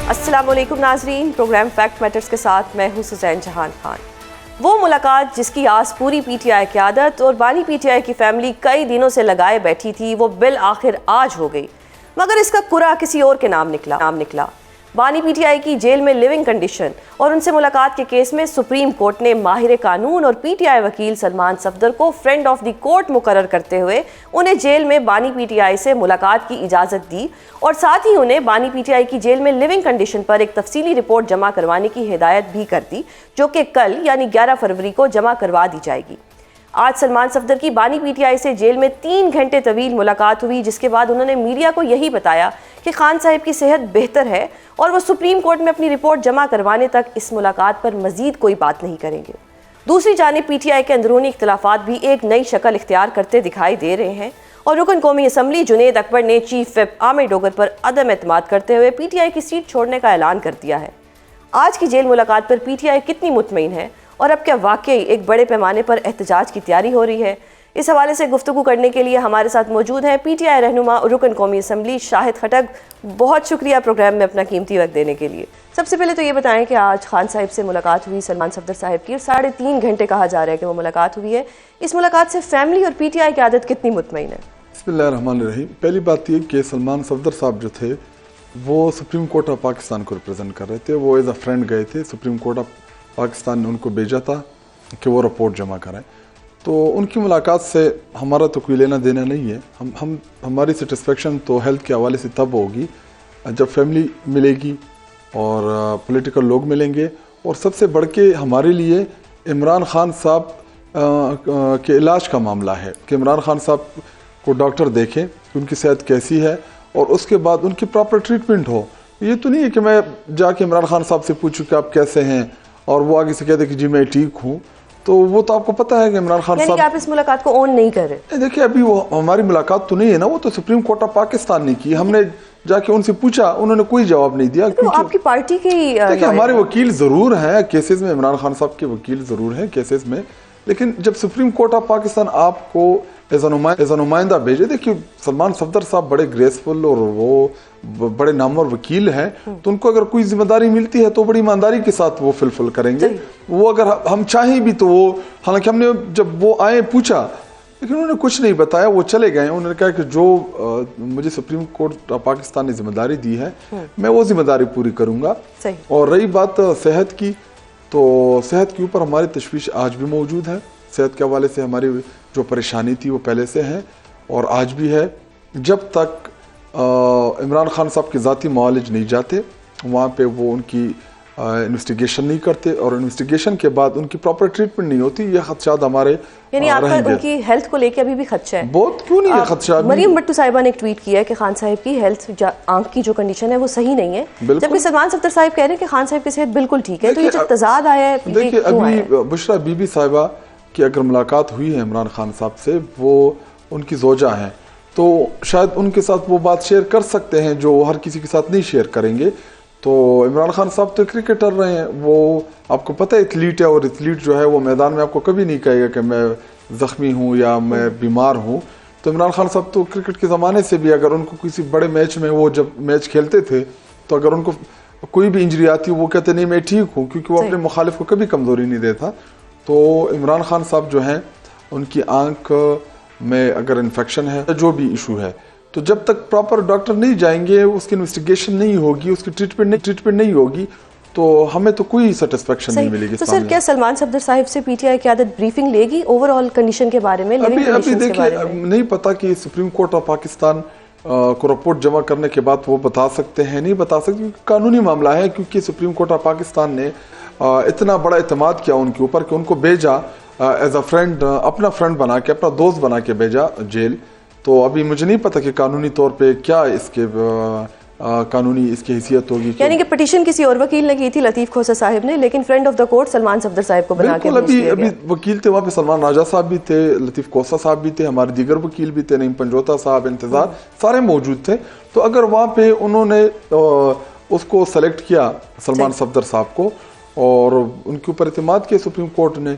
अस्सलाम वालेकुम नाजरीन, प्रोग्राम फैक्ट मैटर्स के साथ मैं हूं सुजैन जहान खान। वो मुलाकात जिसकी आस पूरी पीटीआई क़यादत और बानी पीटीआई की फैमिली कई दिनों से लगाए बैठी थी, वो बिल आखिर आज हो गई, मगर इसका कुरा किसी और के नाम निकला। बानी पीटीआई की जेल में लिविंग कंडीशन और उनसे मुलाकात के केस में सुप्रीम कोर्ट ने माहिर कानून और पीटीआई वकील सलमान सफदर को फ्रेंड ऑफ द कोर्ट मुकर्रर करते हुए उन्हें जेल में बानी पीटीआई से मुलाकात की इजाज़त दी और साथ ही उन्हें बानी पीटीआई की जेल में लिविंग कंडीशन पर एक तफसीली रिपोर्ट जमा करवाने की हिदायत भी कर दी, जो कि कल यानी 11 फरवरी को जमा करवा दी जाएगी। आज सलमान सफदर की बानी पीटीआई से जेल में 3 घंटे तवील मुलाकात हुई, जिसके बाद उन्होंने मीडिया को यही बताया कि खान साहिब की सेहत बेहतर है और वो सुप्रीम कोर्ट में अपनी रिपोर्ट जमा करवाने तक इस मुलाकात पर मजीद कोई बात नहीं करेंगे। दूसरी जानिब पीटीआई के अंदरूनी इख्तिलाफात भी एक नई शक्ल इख्तियार करते दिखाई दे रहे हैं और रुकन कौमी असम्बली जुनेद अकबर ने चीफ विप आमिर डोगर पर अदम एतमाद करते हुए पीटीआई की सीट छोड़ने का ऐलान कर दिया है। आज की जेल मुलाकात पर पीटीआई कितनी मुतमईन है और अब क्या वाकई एक बड़े पैमाने पर एहतजाज की तैयारी हो रही है, इस हवाले से गुफ्तगू करने के लिए हमारे साथ मौजूद हैं पीटीआई रहनुमा और रुकन कौमी असम्बली शाहिद खटक। बहुत शुक्रिया प्रोग्राम में अपना कीमती वक्त देने के लिए। सबसे पहले तो ये बताएं कि आज खान साहिब से मुलाकात हुई सलमान सफदर साहिब की, 3.5 घंटे कहा जा रहा है कि वो मुलाकात हुई है। इस मुलाकात से फैमिली और पीटीआई की आदत कितनी मुतमईन है? बिस्मिल्लाहिर्रहमानिर्रहीम। पहली बात ये कि सलमान सफदर साहब जो थे वो सुप्रीम कोर्ट ऑफ पाकिस्तान को रिप्रेजेंट कर रहे थे। वो एज अ फ्रेंड गए थे, सुप्रीम कोर्ट ऑफ पाकिस्तान ने उनको भेजा था कि वो रिपोर्ट जमा कराएं। तो उनकी मुलाकात से हमारा तो कोई लेना देना नहीं है। हम हमारी सेटिस्फेक्शन तो हेल्थ के हवाले से तब होगी जब फैमिली मिलेगी और पॉलिटिकल लोग मिलेंगे, और सबसे बढ़ के हमारे लिए इमरान खान साहब के इलाज का मामला है कि इमरान खान साहब को डॉक्टर देखें कि उनकी सेहत कैसी है और उसके बाद उनकी प्रॉपर ट्रीटमेंट हो। ये तो नहीं है कि मैं जाके इमरान खान साहब से पूछूं कि आप कैसे हैं और वो आगे से कहते कि जी मैं ठीक हूँ। तो वो तो आपको पता है कि इमरान खान साहब, आप इस मुलाकात को ऑन नहीं कर रहे। देखिए अभी वो हमारी मुलाकात तो नहीं है ना, वो तो सुप्रीम कोर्ट ऑफ पाकिस्तान ने की। हमने जाके उनसे पूछा, उन्होंने कोई जवाब नहीं दिया। तो आपकी पार्टी की देखिए हमारे वकील जरूर हैं केसेस में, इमरान खान साहब के वकील जरूर हैं केसेस में, लेकिन जब सुप्रीम कोर्ट ऑफ पाकिस्तान आपको एज अ नुमाइंदा भेजे, देखिए सलमान सफदर साहब बड़े ग्रेसफुल और वो बड़े नामवर वकील हैं, तो उनको अगर कोई जिम्मेदारी मिलती है तो बड़ी ईमानदारी के साथ वो फुलफिल करेंगे। वो अगर हम चाहें भी तो वो, हालांकि हमने जब वो आए पूछा लेकिन उन्होंने कुछ नहीं बताया, वो चले गए। उन्होंने कहा कि जो मुझे सुप्रीम कोर्ट ऑफ पाकिस्तान ने जिम्मेदारी दी है मैं वो जिम्मेदारी पूरी करूंगा। और रही बात सेहत की, तो सेहत के ऊपर हमारी तशवीश आज भी मौजूद है। सेहत के हवाले से हमारी जो परेशानी थी वो पहले से है और आज भी है। जब तक इमरान खान साहब के ज़ाती मुआलिज नहीं जाते वहाँ पे वो उनकी इन्वेस्टिगेशन नहीं करते और इन्वेस्टिगेशन के बाद उनकी प्रॉपर ट्रीटमेंट नहीं होती, ये खदशात हमारे यानी आपका उनकी हेल्थ को लेकर अभी भी खदशा है? बहुत, क्यों नहीं है खदशा। मरियम भट्टू साहिबा ने एक ट्वीट किया है कि खान साहिब की हेल्थ, आंख की जो कंडीशन है वो सही नहीं है, जबकि सलमान सफदर साहिब कह रहे हैं कि खान साहिब की सेहत बिल्कुल ठीक है। तो ये जो तजाद आया है, देखिए अभी बुशरा बीबी साहिबा की अगर मुलाकात हुई है इमरान खान साहब से, वो उनकी जोजा हैं, तो शायद उनके साथ वो बात शेयर कर सकते हैं जो हर किसी के साथ नहीं शेयर करेंगे। तो इमरान खान साहब तो क्रिकेटर रहे हैं, वो आपको पता है एथलीट है, और एथलीट जो है वो मैदान में आपको कभी नहीं कहेगा कि मैं ज़ख्मी हूँ या मैं बीमार हूँ। तो इमरान खान साहब तो क्रिकेट के ज़माने से भी अगर उनको किसी बड़े मैच में, वो जब मैच खेलते थे तो अगर उनको कोई भी इंजरी आती वो कहते नहीं मैं ठीक हूँ, क्योंकि वो अपने मुखालिफ को कभी कमज़ोरी नहीं देता। तो इमरान खान साहब जो हैं उनकी आंख में अगर इन्फेक्शन है, जो भी इशू है, तो जब तक प्रॉपर डॉक्टर नहीं जाएंगे, उसकी इन्वेस्टिगेशन नहीं होगी, उसकी ट्रीटमेंट नहीं होगी, तो हमें तो कोई सेटिस्फेक्शन नहीं मिलेगी। तो सर क्या सलमान सफदर साहिब से पीटीआई की आदत ब्रीफिंग लेगी ओवरऑल कंडीशन के बारे में? अभी देखिए नहीं पता कि सुप्रीम कोर्ट ऑफ पाकिस्तान को रिपोर्ट जमा करने के बाद वो बता सकते हैं, नहीं बता सकते, कानूनी मामला है। क्योंकि सुप्रीम कोर्ट ऑफ पाकिस्तान ने इतना बड़ा एतमाद किया उनके ऊपर कि उनको भेजा एज अ फ्रेंड, अपना फ्रेंड बना के, अपना दोस्त बना के भेजा जेल। तो अभी मुझे नहीं पता कि कानूनी तौर पे क्या इसके कानूनी इसकी हैसियत होगी। यानी कि पिटीशन किसी और वकील ने की थी, लतीफ़ खोसा साहिब ने, लेकिन friend of the court Salman Safdar Sahib को बना के अभी वकील थे वहाँ पे, सलमान राजा साहब भी थे, लतीफ़ खोसा साहब भी थे, हमारे दीगर वकील भी थे, नईम पंजोता साहब, इंतजार सारे मौजूद थे। तो अगर वहाँ पे उन्होंने उसको सेलेक्ट किया सलमान सफदर साहब को और उनके ऊपर इत्मीनान किया सुप्रीम कोर्ट ने,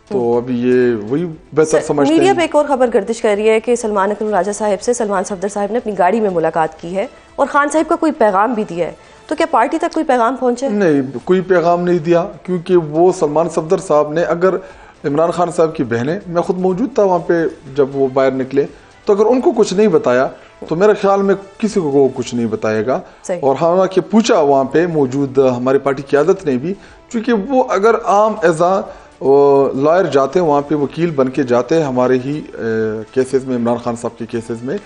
तो अभी ये वही बेहतर समझते हैं। मीडिया पे एक और खबर गर्दिश कर रही है कि सलमान अकरम राजा साहब से सलमान सफदर साहब ने अपनी गाड़ी में मुलाकात की है और खान साहब का कोई पैगाम भी दिया है। तो क्या पार्टी तक कोई पैगाम पहुंचे? नहीं, कोई पैगाम नहीं दिया, क्योंकि वो सलमान सफदर साहब ने, अगर इमरान खान साहब की बहनें, मैं खुद मौजूद था वहाँ पे जब वो बाहर निकले, तो अगर उनको कुछ नहीं बताया तो मेरे ख्याल में किसी को कुछ नहीं बताएगा। और हालांकि पूछा वहाँ पे मौजूद हमारी पार्टी की क़यादत ने भी, क्योंकि वो अगर आम एज़ा लॉयर जाते हैं वहाँ पे, वकील बन के जाते हैं हमारे ही केसेस में, इमरान खान साहब के केसेस में,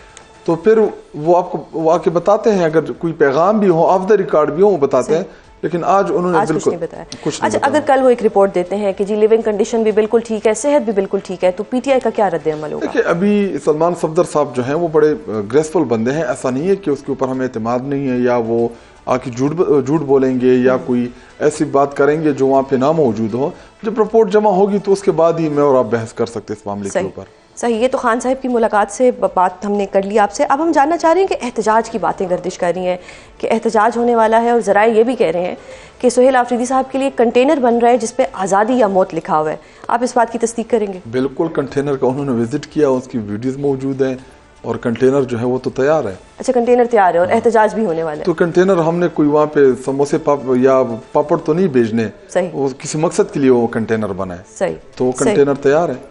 तो फिर वो आपको आके बताते हैं, अगर कोई पैगाम भी हो, ऑफ द रिकॉर्ड भी हो, वो बताते हैं। लेकिन आज उन्होंने बिल्कुल कुछ नहीं बताया। अच्छा, अगर कल वो एक रिपोर्ट देते हैं कि जी लिविंग कंडीशन भी बिल्कुल ठीक है, सेहत भी बिल्कुल ठीक है, तो पीटीआई का क्या रद्द अमल होगा? देखिए, अभी सलमान सफदर साहब जो हैं वो बड़े ग्रेसफुल बंदे हैं, ऐसा नहीं है कि उसके ऊपर हमें एतमाद नहीं है, या वो आके झूठ बोलेंगे या कोई ऐसी बात करेंगे जो वहाँ पे ना मौजूद हो। जब रिपोर्ट जमा होगी तो उसके बाद ही मैं और आप बहस कर सकते हैं इस मामले के ऊपर। सही। ये तो खान साहब की मुलाकात से बात हमने कर ली आपसे। अब हम जानना चाह रहे हैं कि एहतजाज की बातें गर्दिश कर रही हैं कि एहतजाज होने वाला है, और ज़राए ये भी कह रहे हैं कि सुहेल आफरीदी साहब के लिए कंटेनर बन रहा है जिस पे आज़ादी या मौत लिखा हुआ है। आप इस बात की तस्दीक करेंगे? बिल्कुल, कंटेनर का उन्होंने विजिट किया, उसकी वीडियोस मौजूद हैं, और कंटेनर जो है वो तो तैयार है। अच्छा, कंटेनर तैयार है और एहतजाज भी होने वाला है। तो कंटेनर हमने कोई वहाँ पे समोसे या पापड़ तो नहीं भेजने, वो किसी मकसद के लिए वो कंटेनर बना है। सही। तो कंटेनर तैयार है।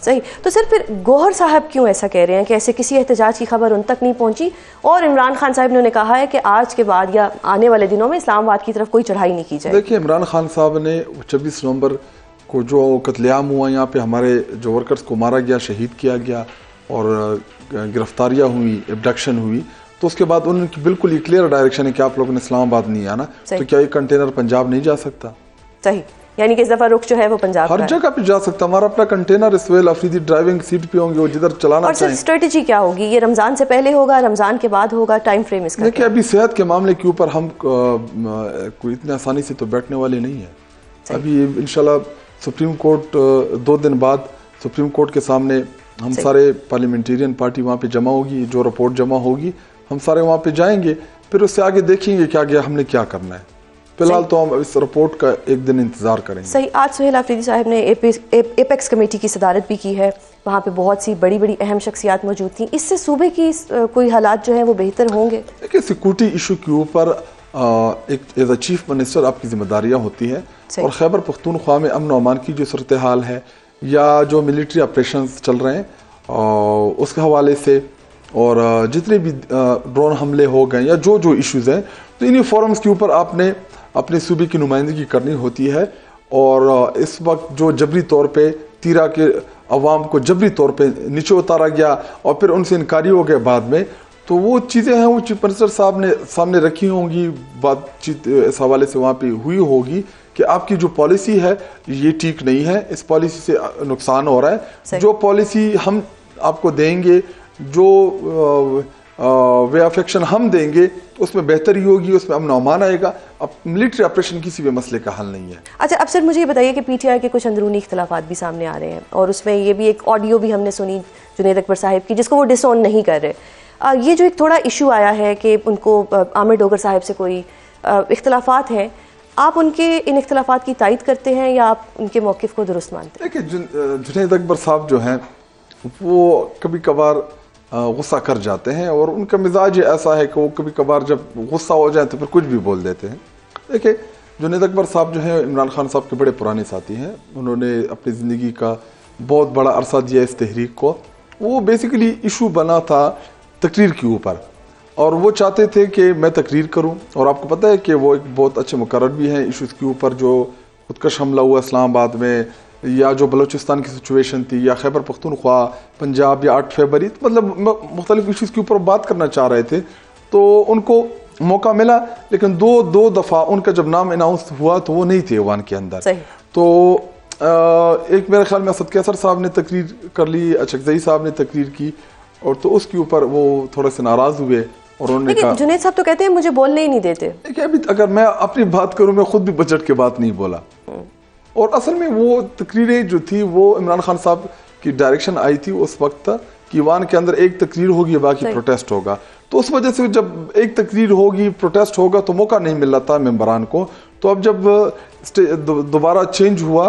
सही। तो सर फिर गौहर साहब क्यों ऐसा कह रहे हैं कि ऐसे किसी एहतजाज की खबर उन तक नहीं पहुंची, और इमरान खान साहब ने कहा है कि आज के बाद या आने वाले दिनों में इस्लामाबाद की तरफ कोई चढ़ाई नहीं की जाए? देखिए, इमरान खान साहब ने 26 नवंबर को जो कत्लेआम हुआ यहाँ पे, हमारे जो वर्कर्स को मारा गया, शहीद किया गया और गिरफ्तारियाँ हुई, एब्डक्शन हुई, तो उसके बाद उनकी बिल्कुल ये क्लियर डायरेक्शन है कि आप लोगों ने इस्लामाबाद नहीं आना। तो क्या ये कंटेनर पंजाब नहीं जा सकता? सही। यानी कि इस दफा रुख जो है वो पंजाब हर जगह पे जा सकता। हमारा अपना container Sohail Afridi driving seat पे होंगे, वो जिधर चलाना और चाहें। स्ट्रेटजी क्या होगी? ये रमजान से पहले होगा, रमजान के बाद होगा, टाइम फ्रेम इसका? देखिए, अभी सेहत के मामले के ऊपर हम कोई इतनी आसानी से तो बैठने वाले नहीं है। अभी इंशाल्लाह सुप्रीम कोर्ट 2 दिन बाद सुप्रीम कोर्ट के सामने हम सारे पार्लियामेंटेरियन पार्टी वहाँ पे जमा होगी, जो रिपोर्ट जमा होगी हम सारे वहाँ पे जाएंगे, फिर उससे आगे देखेंगे क्या गया, हमने क्या करना है। फिलहाल तो हम इस रिपोर्ट का एक दिन इंतजार करेंगे। सही। आज सुहेल आफरीदी साहब ने एपेक्स कमेटी की सदारत भी की है, वहाँ पे बहुत सी बड़ी बड़ी अहम शख्सियात मौजूद थी। इससे सूबे की कोई हालात जो है वो बेहतर होंगे? देखिए, सिक्योरिटी इशू के ऊपर एक एज अ चीफ मिनिस्टर आपकी जिम्मेदारियाँ होती हैं, और खैबर पख्तूनख्वा में अमन अमान की जो सूरत हाल है या जो मिलिट्री ऑपरेशंस चल रहे हैं उसके हवाले से, और जितने भी ड्रोन हमले हो गए या जो इश्यूज़ हैं, तो इन्हीं फोरम्स के ऊपर आपने अपने सूबे की नुमाइंदगी करनी होती है। और इस वक्त जो जबरी तौर पे तीरा के अवाम को जबरी तौर पे नीचे उतारा गया और फिर उनसे इनकारी हो गए बाद में, तो वो चीज़ें हैं वो चीफ मिनिस्टर साहब ने सामने रखी होंगी, बातचीत इस हवाले से वहाँ पे हुई होगी कि आपकी जो पॉलिसी है ये ठीक नहीं है, इस पॉलिसी से नुकसान हो रहा है, जो पॉलिसी हम आपको देंगे, जो वे अफेक्शन हम देंगे, उसमें बेहतरी होगी, उसमें अमन अमान आएगा। अब मिलिट्री ऑपरेशन किसी भी मसले का हल नहीं है। अच्छा, अब सर मुझे ये बताइए कि पीटीआई के कुछ अंदरूनी इख्तलाफात भी सामने आ रहे हैं, और उसमें ये भी एक ऑडियो भी हमने सुनी जुनैद अकबर साहब की, जिसको वो डिसोन नहीं कर रहे। ये जो एक थोड़ा इशू आया है कि उनको आमिर डोगर साहब से कोई इख्तलाफात हैं, आप उनके इन इख्तलाफात की तायद करते हैं या आप उनके मौक़िफ़ को दुरुस्त मानते हैं? देखिए, जुनैद अकबर साहब जो हैं वो कभी कभार गुस्सा कर जाते हैं, और उनका मिजाज ऐसा है कि वो कभी कभार जब गुस्सा हो जाए तो फिर कुछ भी बोल देते हैं। देखिए, जुनैद अकबर साहब जो हैं इमरान खान साहब के बड़े पुराने साथी हैं, उन्होंने अपनी ज़िंदगी का बहुत बड़ा अरसा दिया इस तहरीक को। वो बेसिकली इशू बना था तकरीर के ऊपर, और वो चाहते थे कि मैं तकरीर करूं, और आपको पता है कि वो एक बहुत अच्छे मुकर्रर भी हैं इशूज़ के ऊपर। जो खुदकश हमला हुआ इस्लामाबाद में, या जो बलूचिस्तान की सिचुएशन थी, या खैबर पख्तूनख्वा, पंजाब, या 8 फरवरी, मतलब मुख्तलिफ इशूज़ के ऊपर बात करना चाह रहे थे, तो उनको मौका मिला। लेकिन दो दफ़ा उनका जब नाम अनाउंस हुआ तो वो नहीं थे ईवान के अंदर। तो एक मेरे ख्याल में असद कैसर साहब ने तकरीर कर ली, अचकजई साहब ने तकरीर की, और तो उसके ऊपर वो थोड़े से नाराज़ हुए, और उन्होंने कहा, जुनैद साहब तो कहते हैं मुझे बोलने ही नहीं देते। देखिए, अभी अगर मैं अपनी बात करूं, मैं खुद भी बजट की बात नहीं बोला, और असल में वो तकरीरें जो थी वो इमरान खान साहब की डायरेक्शन आई थी उस वक्त कि ईवान के अंदर एक तकरीर होगी, बाकी प्रोटेस्ट होगा। तो उस वजह से जब एक तकरीर होगी, प्रोटेस्ट होगा, तो मौका नहीं मिल रहा था मेंबरान को। तो अब जब दोबारा चेंज हुआ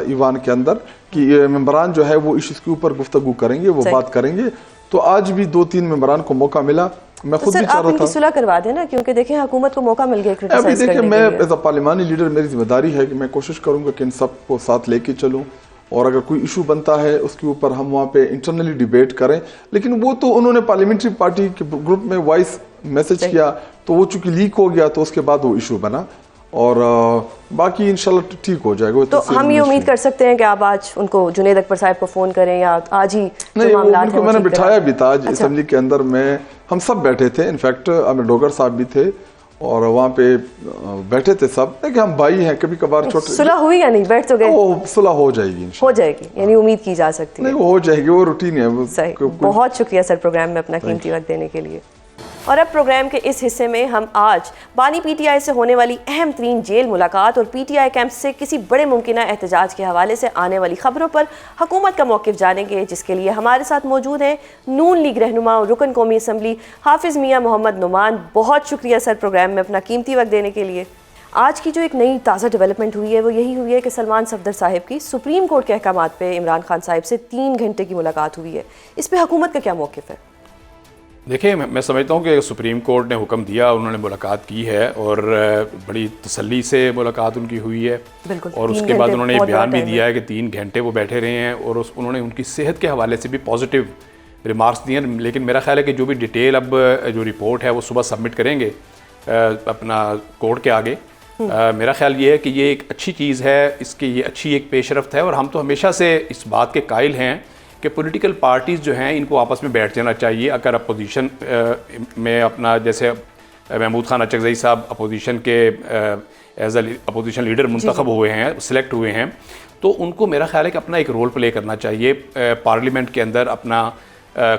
ईवान के अंदर कि मेंबरान जो है वो इश्यूज़ के ऊपर गुफ्तगू करेंगे, वो बात करेंगे, तो आज भी 2-3 मेंबरान को मौका मिला मैं तो खुद सर भी चाह आप रहा इनकी था। सुलह करवा दें ना, क्योंकि देखें हुकूमत को मौका मिल गया अभी क्रिटिसाइज देखिए, करने मैं के लिए। एज अ पार्लिमानी लीडर मेरी जिम्मेदारी है कि मैं कोशिश करूंगा कि इन सबको साथ लेके चलूं, और अगर कोई इशू बनता है उसके ऊपर हम वहाँ पे इंटरनली डिबेट करें। लेकिन वो तो उन्होंने पार्लियामेंट्री पार्टी के ग्रुप में वॉइस मैसेज किया, तो वो चूंकि लीक हो गया तो उसके बाद वो इशू बना, और बाकी इंशाल्लाह ठीक हो जाएगा। तो हम ये उम्मीद कर सकते हैं कि आप आज उनको जुनेद अकबर साहब को फोन करें या आज ही जो नहीं, मामलात हैं उनको वो मैंने ठीक बिठाया कराएं? भी था आज अच्छा। असेंबली के अंदर में, हम सब बैठे थे, इनफैक्ट अमिर डोगर साहब भी थे, और वहाँ पे बैठे थे सब। देखिए हम भाई हैं, कभी कभार छोटे सुलह हुई या नहीं? बैठ तो गए? वो सुलह हो जाएगी इंशाल्लाह। हो जाएगी, यानी उम्मीद की जा सकती है। नहीं, वो हो जाएगी, वो रूटीन है वो। सही, बहुत शुक्रिया सर प्रोग्राम में अपना कीमती वक्त देने के लिए। और अब प्रोग्राम के इस हिस्से में हम आज बानी पीटीआई से होने वाली अहम तरीन जेल मुलाकात और पीटीआई कैंप से किसी बड़े मुमकिना एहतजाज के हवाले से आने वाली खबरों पर हुकूमत का मौक़िफ़ जानेंगे, जिसके लिए हमारे साथ मौजूद हैं नून लीग रहनुमा और रुकन कौमी असम्बली हाफिज़ मियाँ मोहम्मद नुमान। बहुत शुक्रिया सर प्रोग्राम में अपना कीमती वक्त देने के लिए। आज की जो एक नई ताज़ा डेवलपमेंट हुई है वो यही हुई है कि सलमान सफदर साहिब की सुप्रीम कोर्ट के अहकामात पे इमरान खान साहिब से 3 घंटे की मुलाकात हुई है। इस पर हुकूमत का क्या मौक़िफ़ है? देखिए, मैं समझता हूँ कि सुप्रीम कोर्ट ने हुक्म दिया, उन्होंने मुलाकात की है और बड़ी तसल्ली से मुलाकात उनकी हुई है। और उसके बाद उन्होंने बयान भी दिया है कि 3 घंटे वो बैठे रहे हैं, और उन्होंने उनकी सेहत के हवाले से भी पॉजिटिव रिमार्क्स दिए हैं। लेकिन मेरा ख्याल है कि जो भी डिटेल अब जो रिपोर्ट है वो सुबह सबमिट करेंगे अपना कोर्ट के आगे। मेरा ख्याल ये है कि ये एक अच्छी चीज़ है, इसकी ये अच्छी एक पेशरफ्त है, और हम तो हमेशा से इस बात के कायल हैं कि पॉलिटिकल पार्टीज़ जो हैं इनको आपस में बैठ जाना चाहिए। अगर अपोजिशन में अपना, जैसे महमूद खान अचकज़ई साहब अपोजिशन के एज अपोजिशन लीडर मुंतखब हुए हैं, सिलेक्ट हुए हैं, तो उनको मेरा ख्याल है कि अपना एक रोल प्ले करना चाहिए पार्लियामेंट के अंदर। अपना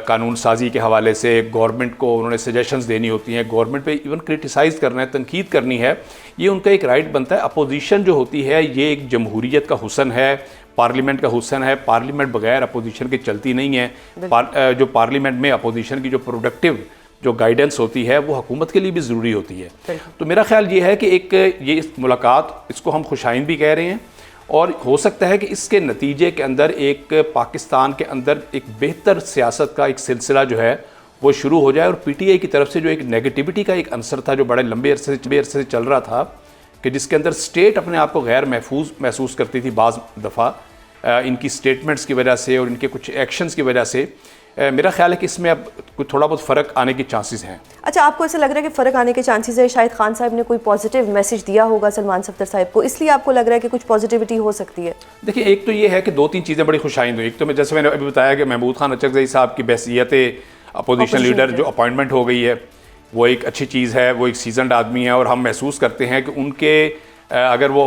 कानून साजी के हवाले से गवर्नमेंट को उन्होंने सजेशंस देनी होती हैं, गवर्नमेंट पे इवन क्रिटिसाइज़ करना है, तनकीद करनी है, ये उनका एक राइट बनता है। अपोजिशन जो होती है ये एक जमहूरियत का हुस्न है, पार्लियामेंट का हुस्न है। पार्लियामेंट बगैर अपोजिशन की चलती नहीं है। जो पार्लियामेंट में अपोजिशन की जो प्रोडक्टिव जो गाइडेंस होती है वो हुकूमत के लिए भी ज़रूरी होती है। तो मेरा ख्याल ये है कि एक ये इस मुलाकात, इसको हम खुशाइन भी कह रहे हैं, और हो सकता है कि इसके नतीजे के अंदर एक पाकिस्तान के अंदर एक बेहतर सियासत का एक सिलसिला जो है वो शुरू हो जाए। और पीटीआई की तरफ से जो एक नेगेटिविटी का एक अंसर था जो बड़े लंबे अरसे से चल रहा था, कि जिसके अंदर स्टेट अपने आप को गैर महसूस करती थी बाज़ दफ़ा इनकी स्टेटमेंट्स की वजह से और इनके कुछ एक्शंस की वजह से, मेरा ख्याल है कि इसमें अब कुछ थोड़ा बहुत फ़र्क आने के चांसेस हैं। अच्छा, आपको ऐसा लग रहा है कि फ़र्क आने के चांसेस है? शायद खान साहब ने कोई पॉजिटिव मैसेज दिया होगा सलमान सफदर साहब को, इसलिए आपको लग रहा है कि कुछ पॉजिटिविटी हो सकती है? देखिए, एक तो ये है कि 2-3 चीज़ें बड़ी खुशाइंद हुई। एक तो जैसे मैंने अभी बताया कि महमूद खान अचकज़ई साहब की बहसियत अपोजिशन लीडर जो अपॉइंटमेंट हो गई है वो एक अच्छी चीज़ है। वो एक सीजनड आदमी है और हम महसूस करते हैं कि उनके अगर वो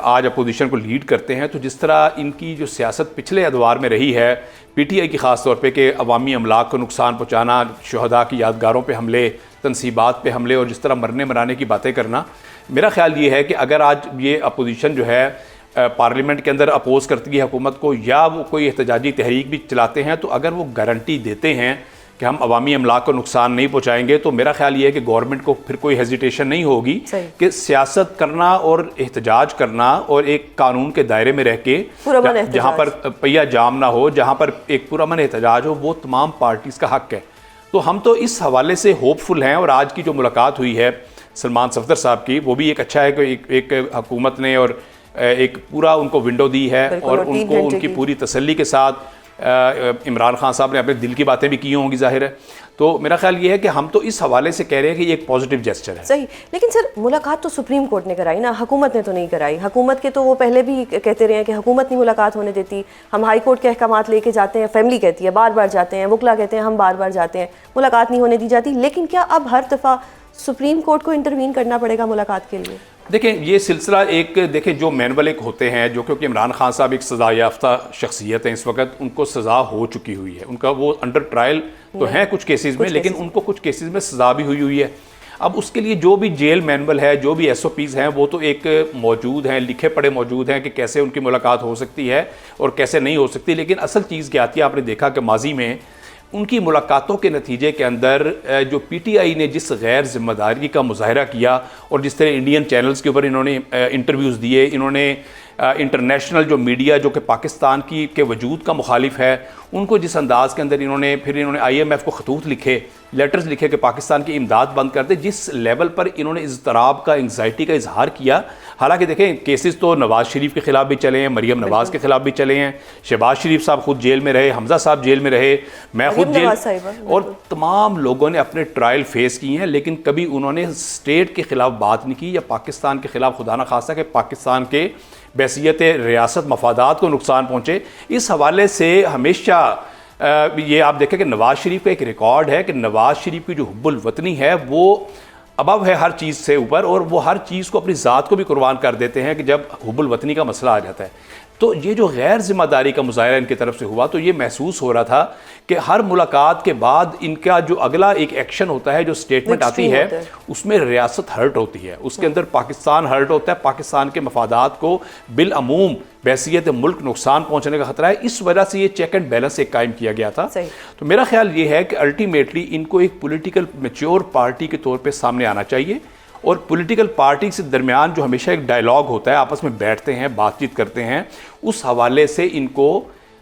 आज अपोजिशन को लीड करते हैं तो जिस तरह इनकी जो सियासत पिछले अदवार में रही है पीटीआई की ख़ास तौर पे, कि अवामी अमलाक को नुकसान पहुँचाना, शुहदा की यादगारों पे हमले, तनसीबात पे हमले और जिस तरह मरने मराने की बातें करना, मेरा ख्याल ये है कि अगर आज ये अपोजिशन जो है पार्लियामेंट के अंदर अपोज करती है हुकूमत को, या वो कोई एहतजाजी तहरीक भी चलाते हैं, तो अगर वो गारंटी देते हैं कि हम अवामी अमलाक को नुकसान नहीं पहुँचाएंगे, तो मेरा ख्याल ये है कि गवर्नमेंट को फिर कोई हेजिटेशन नहीं होगी कि सियासत करना और एहतजाज करना और एक कानून के दायरे में रह के, जहाँ पर पहिया जाम ना हो, जहाँ पर एक पुरअमन एहतजाज हो, वो तमाम पार्टीज़ का हक है। तो हम तो इस हवाले से होपफुल हैं। और आज की जो मुलाकात हुई है सलमान सफदर साहब की, वो भी एक अच्छा है कि एक हुकूमत ने और एक पूरा उनको विंडो दी है और उनको उनकी पूरी तसल्ली के साथ इमरान खान साहब ने अपने दिल की बातें भी की होंगी, जाहिर है। तो मेरा ख्याल ये है कि हम तो इस हवाले से कह रहे हैं कि ये एक पॉजिटिव जेस्चर है। सही, लेकिन सर मुलाकात तो सुप्रीम कोर्ट ने कराई ना, हुकूमत ने तो नहीं कराई। हुकूमत के तो वो पहले भी कहते रहे हैं कि हुकूमत नहीं मुलाकात होने देती, हम हाई कोर्ट के अहकामात लेके जाते हैं, फैमिली कहती है बार बार जाते हैं, वकला कहते हैं हम बार बार जाते हैं, मुलाकात नहीं होने दी जाती। लेकिन क्या अब हर दफ़ा सुप्रीम कोर्ट को इंटरवीन करना पड़ेगा मुलाकात के लिए? देखें, ये सिलसिला एक देखें जो मैनुअल एक होते हैं, जो क्योंकि इमरान खान साहब एक सज़ा याफ्ता शख्सियत हैं, इस वक्त उनको सज़ा हो चुकी हुई है, उनका वो अंडर ट्रायल तो हैं कुछ केसेस में, लेकिन उनको कुछ केसेस में सज़ा भी हुई है। अब उसके लिए जो भी जेल मैनुअल है, जो भी SOPs हैं, वो तो एक मौजूद हैं, लिखे पढ़े मौजूद हैं कि कैसे उनकी मुलाकात हो सकती है और कैसे नहीं हो सकती। लेकिन असल चीज़ क्या आती है, आपने देखा कि माजी में उनकी मुलाकातों के नतीजे के अंदर जो पीटीआई ने जिस गैर जिम्मेदारी का मुजाहरा किया और जिस तरह इंडियन चैनल्स के ऊपर इन्होंने इंटरव्यूज़ दिए, इन्होंने इंटरनेशनल जो मीडिया जो कि पाकिस्तान की के वजूद का मुखालिफ है, उनको जिस अंदाज़ के अंदर इन्होंने IMF को खतूत लिखे, लेटर्स लिखे कि पाकिस्तान की इमदाद बंद कर दे, जिस लेवल पर इन्होंने इज़्तिराब का, एंग्जाइटी का इजहार किया। हालांकि देखें केसेस तो नवाज़ शरीफ के ख़िलाफ़ भी चले हैं, मरियम नवाज़ के ख़िलाफ़ भी चले हैं, शहबाज शरीफ साहब खुद जेल में रहे, हमज़ा साहब जेल में रहे, मैं खुद जेल, और तमाम लोगों ने अपने ट्रायल फेस किए हैं, लेकिन कभी उन्होंने स्टेट के ख़िलाफ़ बात नहीं की या पाकिस्तान के ख़िलाफ़ खुदा न खासा कि पाकिस्तान के बैसियत रियासत मफादात को नुकसान पहुँचे। इस हवाले से हमेशा ये आप देखें कि नवाज़ शरीफ का एक रिकॉर्ड है कि नवाज़ शरीफ की जो हुब्बुल वतनी है वो अबव है हर चीज़ से ऊपर, और वो हर चीज़ को, अपनी ज़ात को भी कुर्बान कर देते हैं कि जब हुब्बुल वतनी का मसला आ जाता है। तो ये जो गैर जिम्मेदारी का मुजाहरा इनकी तरफ से हुआ, तो ये महसूस हो रहा था कि हर मुलाकात के बाद इनका जो अगला एक एक्शन होता है, जो स्टेटमेंट आती है, उसमें रियासत हर्ट होती है, उसके अंदर पाकिस्तान हर्ट होता है, पाकिस्तान के मफादात को बिलअमूम बैसियत मुल्क नुकसान पहुंचने का खतरा है। इस वजह से ये चेक एंड बैलेंस एक कायम किया गया था। तो मेरा ख्याल ये है कि अल्टीमेटली इनको एक पॉलिटिकल मैच्योर पार्टी के तौर पे सामने आना चाहिए, और पॉलिटिकल पार्टी से दरमियान जो हमेशा एक डायलॉग होता है, आपस में बैठते हैं, बातचीत करते हैं, उस हवाले से इनको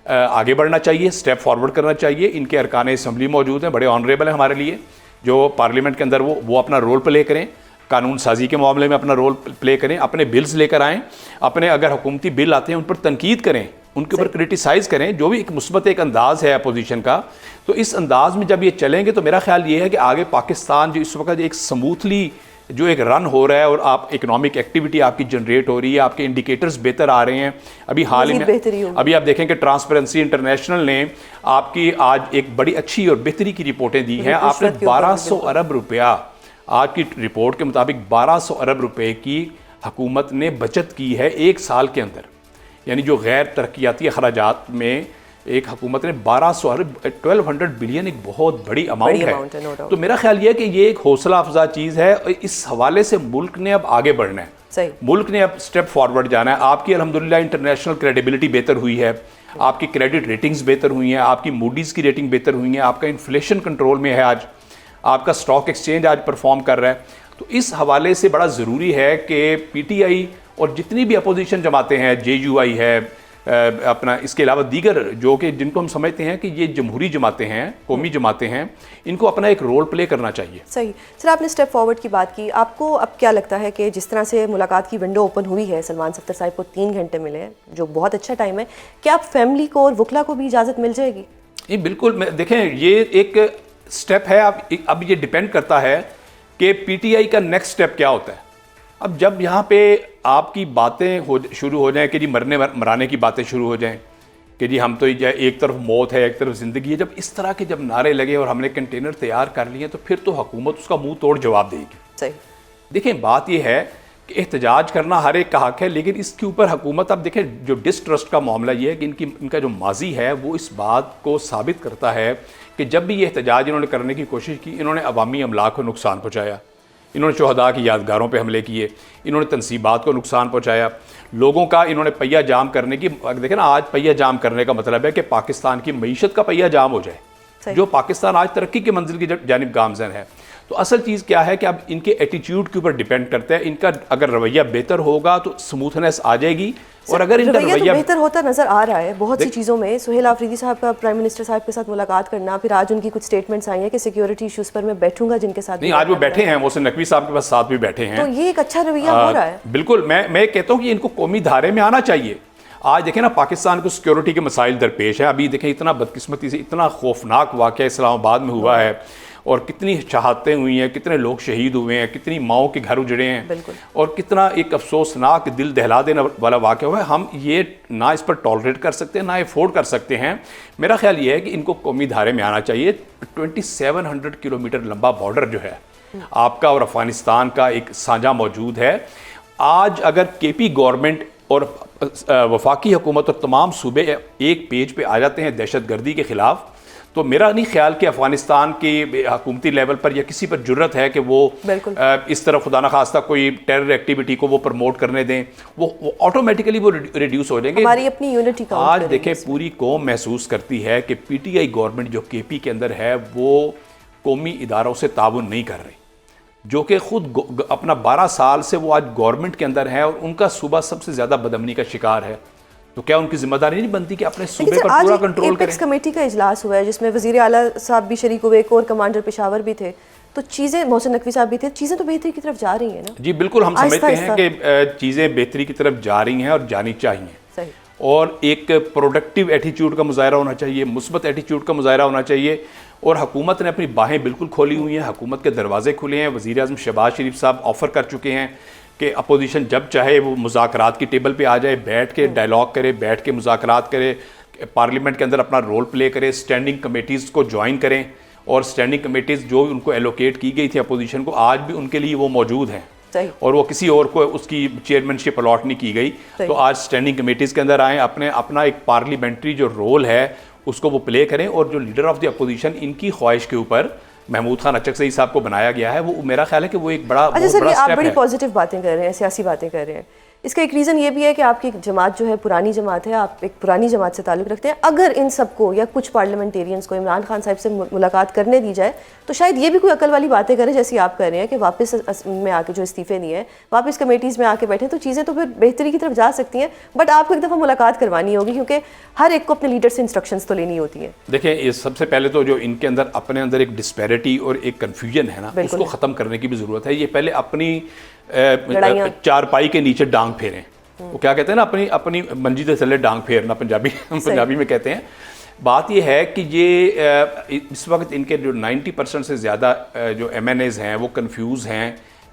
आगे बढ़ना चाहिए, स्टेप फॉरवर्ड करना चाहिए। इनके अरकान असम्बली मौजूद हैं, बड़े ऑनरेबल हैं हमारे लिए, जो पार्लियामेंट के अंदर वो अपना रोल प्ले करें, कानून साजी के मामले में अपना रोल प्ले करें, अपने बिल्स लेकर आएँ, अपने अगर हुकूमती बिल आते हैं उन पर तनकीद करें, उनके ऊपर क्रिटिसाइज़ करें, जो भी एक मुस्बत एक अंदाज़ है अपोजिशन का। तो इस अंदाज़ में जब ये चलेंगे तो मेरा ख्याल ये है कि आगे पाकिस्तान जो इस वक्त एक स्मूथली जो एक रन हो रहा है, और आप इकोनॉमिक एक्टिविटी आपकी जनरेट हो रही है, आपके इंडिकेटर्स बेहतर आ रहे हैं। अभी हाल ही में अभी आप देखें कि ट्रांसपेरेंसी इंटरनेशनल ने आपकी आज एक बड़ी अच्छी और बेहतरी की रिपोर्टें दी हैं। आपने 1200 अरब रुपया, आज की रिपोर्ट के मुताबिक 1200 अरब रुपए की हुकूमत ने बचत की है एक साल के अंदर, यानी जो गैर तरक्याती अखराजात में एक हुकूमत ने 1200 अरब 1200 बिलियन एक बहुत बड़ी अमाउंट है। तो मेरा ख्याल ये है कि ये एक हौसला अफजा चीज़ है, और इस हवाले से मुल्क ने अब आगे बढ़ना है, मुल्क ने अब स्टेप फॉरवर्ड जाना है। आपकी अल्हम्दुलिल्लाह इंटरनेशनल क्रेडिबिलिटी बेहतर हुई है, आपकी क्रेडिट रेटिंग्स बेहतर हुई हैं, आपकी मूडीज़ की रेटिंग बेहतर हुई है, आपका इन्फ्लेशन कंट्रोल में है, आज आपका स्टॉक एक्सचेंज आज परफॉर्म कर रहा है। तो इस हवाले से बड़ा ज़रूरी है कि PTI और जितनी भी अपोजिशन जमातें हैं, JUI है, अपना इसके अलावा दीगर जो कि जिनको हम समझते हैं कि ये जमहूरी जमातें हैं, कौमी जमातें हैं, इनको अपना एक रोल प्ले करना चाहिए। सही सर, आपने स्टेप फॉरवर्ड की बात की, आपको अब क्या लगता है कि जिस तरह से मुलाकात की विंडो ओपन हुई है, सलमान सफ्दर साहब को 3 घंटे मिले हैं, जो बहुत अच्छा टाइम है, क्या आप फैमिली को और वकला को भी इजाज़त मिल जाएगी? ये बिल्कुल, देखें ये एक स्टेप है। अब ये डिपेंड करता है कि PTI का नेक्स्ट स्टेप क्या होता है। अब जब यहाँ पे आपकी बातें शुरू हो जाएं कि जी मराने की बातें शुरू हो जाएं कि जी हम तो एक तरफ मौत है, एक तरफ ज़िंदगी है, जब इस तरह के जब नारे लगे और हमने कंटेनर तैयार कर लिए, तो फिर तो हुकूमत उसका मुंह तोड़ जवाब देगी। सही। देखें बात यह है कि एहतजाज करना हर एक का हक है, लेकिन इसके ऊपर हुकूमत, अब देखें जो डिस्ट्रस्ट का मामला ये है कि इनका जो माजी है वो इस बात को साबित करता है कि जब भी ये एहतजाज इन्होंने करने की कोशिश की, इन्होंने अवामी अमलाक को नुकसान पहुँचाया, इन्होंने शहदा की यादगारों पे हमले किए, इन्होंने तनसीबात को नुकसान पहुंचाया, लोगों का इन्होंने पहिया जाम करने की, देखें ना आज पहिया जाम करने का मतलब है कि पाकिस्तान की मईशत का पहिया जाम हो जाए, जो पाकिस्तान आज तरक्की की मंजिल की जानिब गामज़न है। तो असल चीज़ क्या है कि अब इनके एटीट्यूड के ऊपर डिपेंड करता है, इनका अगर रवैया बेहतर होगा तो स्मूथनेस आ जाएगी, और अगर इनका रवैया बेहतर होता नजर आ रहा है बहुत सी चीज़ों में। सुहेल आफरीदी साहब का प्राइम मिनिस्टर साहब के साथ मुलाकात करना, फिर आज उनकी कुछ स्टेटमेंट्स आई हैं कि सिक्योरिटी इश्यूज़ पर मैं बैठूंगा जिनके साथ, नहीं आज वो बैठे हैं, मोहसिन नकवी साहब के पास साथ भी बैठे हैं, तो ये एक अच्छा रवैया हो रहा है। बिल्कुल, मैं कहता हूँ कि इनको कौमी धारे में आना चाहिए। आज देखें ना पाकिस्तान को सिक्योरिटी के मसाइल दरपेश है। अभी देखें इतना बदकिस्मती से इतना खौफनाक वाक़या इस्लामाबाद में हुआ है, और कितनी शहादतें हुई हैं, कितने लोग शहीद हुए हैं, कितनी माओं के घर उजड़े हैं, और कितना एक अफसोसनाक दिल दहला देने वाला वाक़या हुआ है। हम ये ना इस पर टॉलरेट कर सकते हैं, ना अफोर्ड कर सकते हैं। मेरा ख्याल ये है कि इनको कौमी धारे में आना चाहिए। 2700 किलोमीटर लंबा बॉर्डर जो है आपका और अफ़गानिस्तान का एक साझा मौजूद है। आज अगर KP गवर्नमेंट और वफाकी हुकूमत और तमाम सूबे एक पेज पे आ जाते हैं दहशतगर्दी के ख़िलाफ़, तो मेरा नहीं ख्याल कि अफगानिस्तान के हुकूमती लेवल पर या किसी पर जुर्रत है कि वो इस तरह खुदा न खास्ता कोई टेरर एक्टिविटी को वो प्रमोट करने दें, वो ऑटोमेटिकली वो रिड्यूस हो जाएंगे। हमारी अपनी यूनिटी का आज देखें पूरी कौम महसूस करती है कि PTI गवर्नमेंट जो KP के अंदर है वो कौमी इदारों से ताउन नहीं कर रही। जो कि खुद अपना 12 साल से वो आज गवर्नमेंट के अंदर है और उनका सूबा सबसे ज़्यादा बदअमनी का शिकार है, तो क्या उनकी जिम्मेदारी नहीं बनती कि अपने सूबे पर पूरा कंट्रोल करें? कमेटी का इजलास हुआ है जिसमें वज़ीर आला साहब भी शरीक हुए, कोर कमांडर पेशावर भी थे, तो चीज़ें, मोहसिन नकवी साहब भी थे, चीज़ें तो बेहतरी की तरफ जा रही हैं ना? जी बिल्कुल, हम समझते हैं कि चीज़ें बेहतरी की तरफ जा रही हैं और जानी चाहिए। सही। और एक प्रोडक्टिव एटीट्यूड का मुजाहरा होना चाहिए, मुस्बत एटीट्यूड का मुजाहरा होना चाहिए, और हुकूमत ने अपनी बाहें बिल्कुल खोली हुई हैं, हुकूमत के दरवाजे खुले हैं। वज़ीर आज़म शहबाज शरीफ साहब ऑफ़र कर चुके हैं कि अपोजिशन जब चाहे वो मुज़ाकरात की टेबल पे आ जाए, बैठ के डायलॉग करे, बैठ के मुज़ाकरात करे, पार्लियामेंट के अंदर अपना रोल प्ले करे, स्टैंडिंग कमेटीज़ को ज्वाइन करें, और स्टैंडिंग कमेटीज़ जो उनको एलोकेट की गई थी अपोजिशन को, आज भी उनके लिए वो मौजूद हैं और वो किसी और को उसकी चेयरमैनशिप अलॉट नहीं की गई। तो आज स्टैंडिंग कमेटीज़ के अंदर आएँ, अपना एक पार्लियामेंट्री जो रोल है उसको वो प्ले करें, और जो लीडर ऑफ द अपोजिशन इनकी ख्वाहिश के ऊपर महमूद खान अचकज़ई साहब को बनाया गया है, वो मेरा ख्याल है कि वो एक बड़ा अच्छा सर, आप बड़ी पॉजिटिव बातें कर रहे हैं, सियासी बातें कर रहे हैं। इसका एक रीज़न ये भी है कि आपकी जमात जो है पुरानी जमात है, आप एक पुरानी जमात से ताल्लुक़ रखते हैं। अगर इन सबको या कुछ पार्लियामेंटेरियंस को इमरान खान साहब से मुलाकात करने दी जाए तो शायद ये भी कोई अकल वाली बातें करें जैसी आप कर रहे हैं कि वापस में आके जो इस्तीफ़े दिए हैं वापस कमेटीज़ में आके बैठे, तो चीज़ें तो फिर बेहतरी की तरफ जा सकती हैं। बट आपको एक दफ़ा मुलाकात करवानी होगी क्योंकि हर एक को अपने लीडर से इंस्ट्रक्शंस तो लेनी होती हैं। देखिए, ये सबसे पहले तो जो इनके अंदर अपने अंदर एक डिस्पैरिटी और एक कन्फ्यूजन है ना, उसको ख़त्म करने की भी ज़रूरत है। ये पहले अपनी चारपाई के नीचे डांग फेरें, वो क्या कहते हैं ना, अपनी मंजी के थल्ले डांग फेरना, पंजाबी में कहते हैं। बात ये है कि ये इस वक्त इनके जो 90% से ज़्यादा जो MNAs हैं वो कंफ्यूज हैं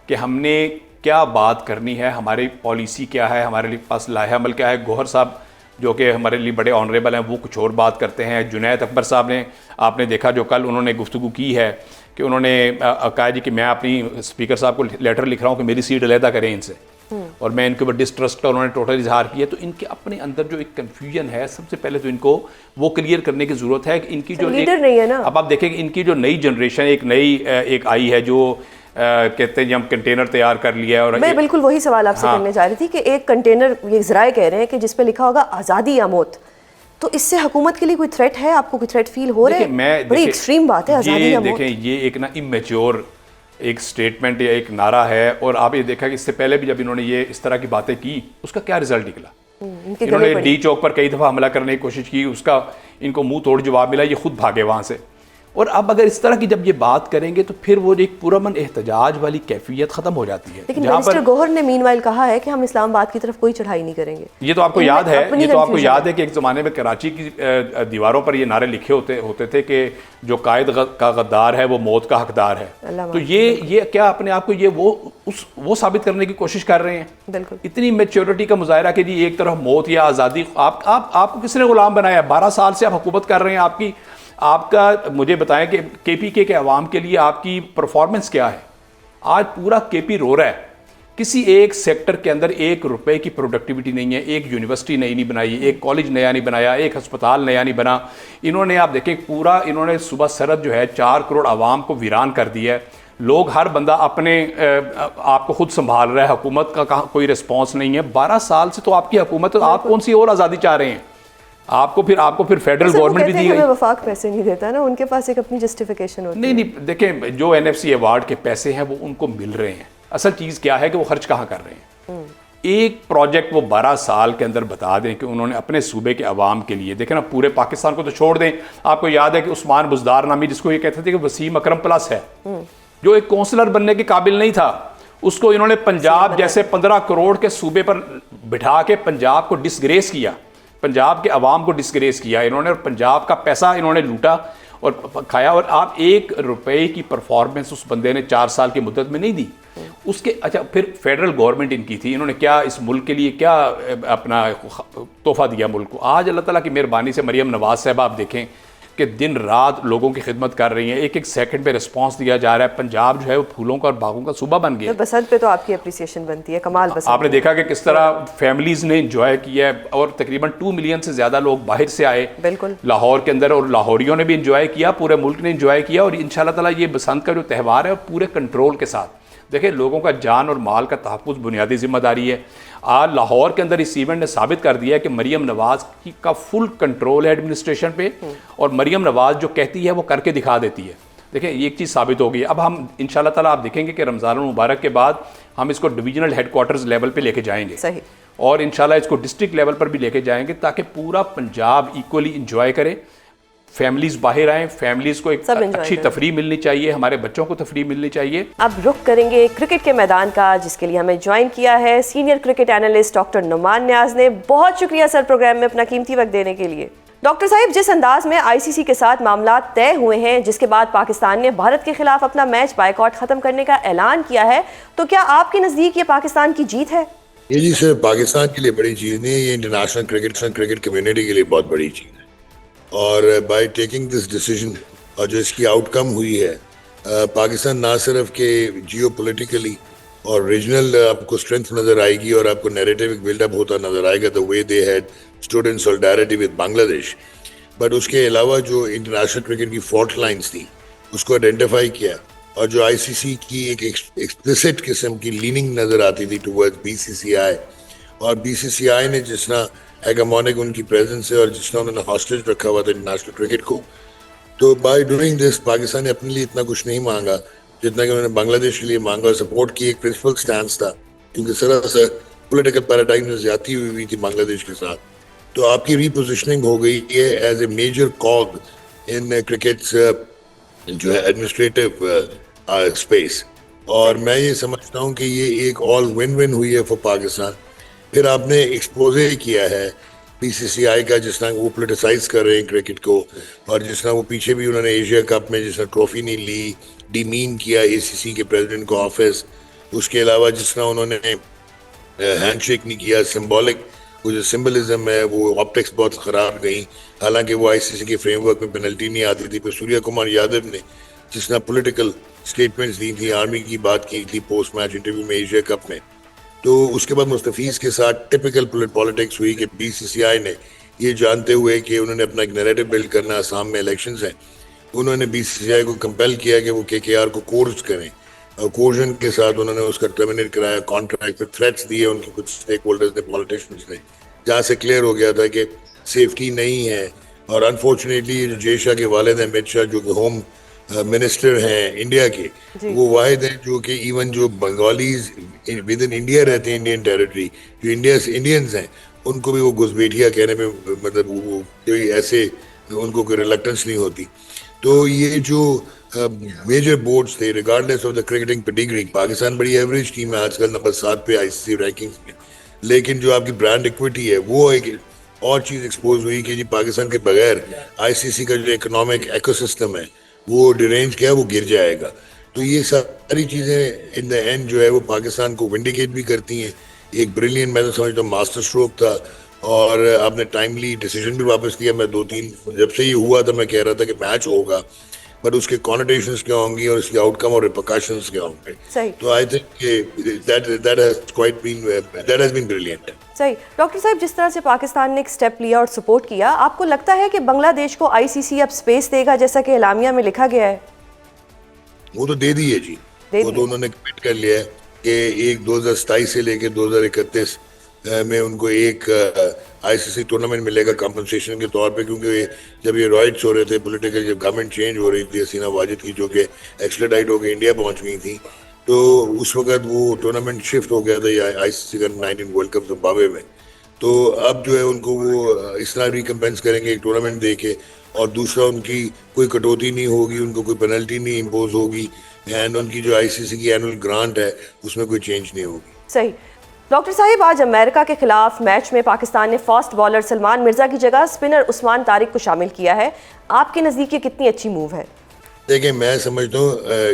कि हमने क्या बात करनी है, हमारी पॉलिसी क्या है, हमारे पास लाहे अमल क्या है। गौहर साहब जो कि हमारे लिए बड़े ऑनरेबल हैं, वो कुछ और बात करते हैं। जुनैद अकबर साहब ने, आपने देखा जो कल उन्होंने गुफ्तगू की है कि उन्होंने कहा जी कि मैं अपनी स्पीकर साहब को लेटर लिख रहा हूँ कि मेरी सीट अलहदा करें इनसे, और मैं इनके ऊपर डिस्ट्रस्ट का उन्होंने टोटल इजहार किया। तो इनके अपने अंदर जो एक कन्फ्यूजन है, सबसे पहले तो इनको वो क्लियर करने की ज़रूरत है कि इनकी जो लीडर नहीं है ना। अब आप देखें कि इनकी जो नई जनरेशन एक आई है जो कहते हैं जी हम कंटेनर तैयार कर लिया है। और मैं बिल्कुल वही सवाल आपसे करने जा रही थी कि एक कंटेनर, ये ज़राए कह रहे हैं कि जिस पे लिखा होगा आज़ादी या मौत, तो इससे हुकूमत के लिए कोई थ्रेट है? आपको कोई थ्रेट फील हो रहा है? बड़ी एक्सट्रीम बात है आज़ादी या मौत। देखें, ये एक ना इमेच्योर एक स्टेटमेंट या एक नारा है, और आप ये देखा कि इससे पहले भी जब इन्होंने ये इस तरह की बातें की उसका क्या रिजल्ट निकला। इन्होंने डी चौक पर कई दफ़ा हमला करने की कोशिश की, उसका इनको मुंह तोड़ जवाब मिला, ये खुद भागे वहाँ से। और अब अगर इस तरह की जब ये बात करेंगे तो फिर वो एक पुरअमन एहतजाज वाली कैफियत खत्म हो जाती है। लेकिन मिनिस्टर गौहर ने मीनवाइल कहा है कि हम इस्लामाबाद की तरफ कोई चढ़ाई नहीं करेंगे। ये तो आपको याद है, कि एक ज़माने में कराची की दीवारों पर ये नारे लिखे होते थे कि जो कायद का गद्दार है वो मौत का हकदार है। तो ये क्या अपने आप को ये वो साबित करने की कोशिश कर रहे हैं? बिल्कुल। इतनी मैच्योरिटी का मुजाहरा कि जी एक तरफ मौत या आज़ादी। आपको किसने गुलाम बनाया? 12 साल से आप हुकूमत कर रहे हैं। आपका मुझे बताएं कि KPK के अवाम के लिए आपकी परफॉर्मेंस क्या है? आज पूरा KP रो रहा है, किसी एक सेक्टर के अंदर 1 रुपए की प्रोडक्टिविटी नहीं है। एक यूनिवर्सिटी नई नहीं बनाई, एक कॉलेज नया नहीं बनाया, एक अस्पताल नया नहीं बना। इन्होंने आप देखें पूरा इन्होंने सुबह सरद जो है 4 करोड़ आवाम को वीरान कर दिया है। लोग हर बंदा अपने आप को खुद संभाल रहा है, हुकूमत का कहाँ कोई रिस्पॉन्स नहीं है। 12 साल से तो आपकी हुकूमत, आप कौन सी और आज़ादी चाह रहे हैं? आपको फिर फेडरल गवर्नमेंट भी दी गई। वफाक पैसे नहीं देता ना, उनके पास एक अपनी जस्टिफिकेशन होती है। नहीं, देखें जो NFC अवार्ड के पैसे हैं वो उनको मिल रहे हैं। असल चीज़ क्या है कि वो खर्च कहाँ कर रहे हैं। एक प्रोजेक्ट वो 12 साल के अंदर बता दें कि उन्होंने अपने सूबे के अवाम के लिए, देखें ना पूरे पाकिस्तान को तो छोड़ दें। आपको याद है कि उस्मान बुज़दार नामी, जिसको ये कहते थे कि वसीम अकरम प्लस है, जो एक काउंसलर बनने के काबिल नहीं था, उसको इन्होंने पंजाब जैसे 15 करोड़ के सूबे पर बिठा के पंजाब को डिसग्रेस किया, पंजाब के अवाम को डिसग्रेस किया इन्होंने, और पंजाब का पैसा इन्होंने लूटा और खाया। और आप 1 रुपए की परफॉर्मेंस उस बंदे ने 4 साल की मुद्दत में नहीं दी उसके। अच्छा, फिर फेडरल गवर्नमेंट इनकी थी, इन्होंने क्या इस मुल्क के लिए क्या अपना तोहफा दिया मुल्क को। आज अल्लाह ताला की मेहरबानी से मरियम नवाज साहब आप देखें कि दिन रात लोगों की खिदमत कर रही हैं, एक सेकंड पे रिस्पांस दिया जा रहा है। पंजाब जो है वो फूलों का और बागों का सूबा बन गया। बसंत पे तो आपकी अप्रिसिएशन बनती है, कमाल बसंत। आपने देखा कि किस तरह फैमिलीज ने एंजॉय किया है, और तकरीबन 2 मिलियन से ज़्यादा लोग बाहर से आए बिल्कुल लाहौर के अंदर, और लाहौरियों ने भी एंजॉय किया, पूरे मुल्क ने एंजॉय किया। और इंशाल्लाह ताला ये बसंत का जो त्यौहार है पूरे कंट्रोल के साथ, देखिए लोगों का जान और माल का तहफ़्फ़ुज़ बुनियादी जिम्मेदारी है। आज लाहौर के अंदर इस इवेंट ने साबित कर दिया है कि मरियम नवाज़ का फुल कंट्रोल है एडमिनिस्ट्रेशन पे, और मरियम नवाज़ जो कहती है वो करके दिखा देती है। देखिए ये एक चीज़ साबित हो गई। अब हम इंशाल्लाह ताला आप देखेंगे कि रमज़ान मुबारक के बाद हम इसको डिवीजनल हेडक्वार्टर्स लेवल पे लेके जाएंगे। सही। और इंशाल्लाह इसको डिस्ट्रिक्ट लेवल पर भी लेके जाएंगे ताकि पूरा पंजाब इक्वली इंजॉय करे, फैमिलीज बाहर आएँ, फैमिलीज को एक अच्छी तफरीह मिलनी चाहिए, हमारे बच्चों को तफरीह मिलनी चाहिए। अब रुख करेंगे क्रिकेट के मैदान का, जिसके लिए हमें ज्वाइन किया है senior cricket analyst doctor Numan Niaz ने। बहुत शुक्रिया सर प्रोग्राम में अपना कीमती वक्त देने के लिए। डॉक्टर साहिब, जिस अंदाज में आईसीसी के साथ मामला तय हुए हैं, जिसके बाद पाकिस्तान ने भारत के खिलाफ अपना मैच बायकॉट खत्म करने का ऐलान किया है, तो क्या आपके नजदीक ये पाकिस्तान की जीत है? ये जी सिर्फ पाकिस्तान के लिए बड़ी चीज नहीं है, ये इंटरनेशनल क्रिकेट कम्युनिटी के लिए बहुत बड़ी चीज है। और बाय टेकिंग दिस डिसीजन और जो इसकी आउटकम हुई है, पाकिस्तान ना सिर्फ के जियोपॉलिटिकली और रीजनल आपको स्ट्रेंथ नजर आएगी और आपको नैरेटिव बिल्डअप होता नजर आएगा the way they had stood in solidarity with Bangladesh, but उसके अलावा जो इंटरनेशनल क्रिकेट की फॉल्ट लाइंस थी उसको आइडेंटिफाई किया और जो आईसीसी की एक एक्सप्लिसिट किस्म की लीनिंग नजर आती थी टुवर्ड्स बीसीसीआई, और बीसीसीआई ने जिस तरह हेगेमोनिक उनकी प्रेजेंस है और जिस तरह उन्होंने हॉस्टेज रखा हुआ था इंटरनेशनल क्रिकेट को, तो बाय डूइंग दिस पाकिस्तान ने अपने लिए इतना कुछ नहीं मांगा जितना कि उन्होंने बांग्लादेश के लिए मांगा। और सपोर्ट की एक प्रिंसिपल स्टैंड था, क्योंकि सरासर पॉलिटिकल पैराडाइम में ज्यादती हुई थी बांग्लादेश के साथ। तो आपकी रीपोजिशनिंग हो गई है as a major cog in cricket जो है एडमिनिस्ट्रेटिव स्पेस, और मैं ये समझता हूँ कि ये एक ऑल विन विन हुई है फॉर पाकिस्तान। फिर आपने एक्सपोजे किया है बीसीसीआई का, जिस तरह वो पोलिटिसाइज कर रहे हैं क्रिकेट को, और जिस तरह वो पीछे भी उन्होंने एशिया कप में जिस तरह ट्रॉफी नहीं ली, डिमीन किया एसीसी के प्रेसिडेंट को ऑफिस, उसके अलावा जिस तरह उन्होंने हैंडशेक नहीं किया, सिंबॉलिक वो जो सिंबलिज्म है वो ऑप्टिक्स बहुत ख़राब गई। हालांकि वो आईसीसी के फ्रेमवर्क में पेनल्टी नहीं आती थी, पर सूर्या कुमार यादव ने जिस तरह पॉलिटिकल स्टेटमेंट्स दी थी, आर्मी की बात की थी पोस्ट मैच इंटरव्यू में एशिया कप में, तो उसके बाद मुस्तफीज के साथ टिपिकल पॉलिटिक्स हुई कि बीसीसीआई ने ये जानते हुए कि उन्होंने अपना एक नैरेटिव बिल्ड करना, आसाम में इलेक्शंस हैं, उन्होंने बीसीसीआई को कंपेल किया कि वो केकेआर को कोर्स करें, और कोर्जन के साथ उन्होंने उसका टर्मिनेट कराया कॉन्ट्रैक्ट पे, थ्रेट्स दिए उनके कुछ स्टेक होल्डर्स ने, पॉलिटिशियंस ने, जहाँ से क्लियर हो गया था कि सेफ्टी नहीं है। और अनफॉर्चुनेटली जो जय शाह के वालिद हैं अमित शाह, जो कि होम मिनिस्टर हैं इंडिया के, वो वाहिद हैं जो कि इवन जो बंगालीज विद इन इंडिया रहते हैं, इंडियन टेरिटरी, जो इंडियंस हैं, उनको भी वो घुसपैठिया कहने में मतलब वो कोई ऐसे उनको कोई रिलक्टेंस नहीं होती। तो ये जो मेजर बोर्ड्स थे, regardless of the cricketing pedigree, Pakistan बड़ी एवरेज टीम है आजकल, नंबर 7 पे आईसीसी रैंकिंग्स में, लेकिन जो आपकी ब्रांड इक्विटी है वो एक और चीज़ एक्सपोज हुई कि जी पाकिस्तान के बगैर आईसीसी का जो इकोनॉमिक इकोसिस्टम है वो डिरेंज क्या है, वो गिर जाएगा। तो ये सारी चीज़ें इन द एंड जो है वो पाकिस्तान को विंडिकेट भी करती हैं। एक ब्रिलियंट, मैं तो समझता हूँ मास्टर स्ट्रोक था, और आपने टाइमली डिसीजन भी वापस लिया। मैं 2-3 जब से ये हुआ था मैं कह रहा था कि मैच होगा, बट उसके कॉनोटेशंस क्या होंगी और उसके आउटकम और रिपरकशंस क्या होंगे। तो I think that has been brilliant. सही। डॉक्टर साहब, जिस तरह से पाकिस्तान ने एक स्टेप लिया और सपोर्ट किया, आपको लगता है कि बांग्लादेश को आईसीसी अब स्पेस देगा जैसा कि एलामिया में लिखा गया है? वो तो दे दी है जी, वो तो उन्होंने कमिट कर लिया है कि एक 2027 से लेकर 2031 में उनको एक आईसीसी टूर्नामेंट मिलेगा कंपनसेशन के तौर पे, क्योंकि जब ये राइट्स हो रहे थे पॉलिटिकल, जब गवर्नमेंट चेंज हो रही थी हसीना वाजिद की, जो कि एक्स्ट्राडाइट होकर इंडिया पहुंच गई थी, तो उस वक्त वो टूर्नामेंट शिफ्ट हो गया था आईसीसी का 19 वर्ल्ड कप जिम्बाब्वे में। तो अब जो है उनको वो इस तरह रिकम्पेंस करेंगे एक टूर्नामेंट दे के, और दूसरा उनकी कोई कटौती नहीं होगी, उनको कोई पेनल्टी नहीं इम्पोज होगी, एंड उनकी जो आईसीसी की एनुअल ग्रांट है उसमें कोई चेंज नहीं होगी। सही। डॉक्टर साहिब, आज अमेरिका के खिलाफ मैच में पाकिस्तान ने फास्ट बॉलर सलमान मिर्जा की जगह स्पिनर उस्मान तारिक को शामिल किया है। आपके नज़दीक ये कितनी अच्छी मूव है? देखिए, मैं समझता हूँ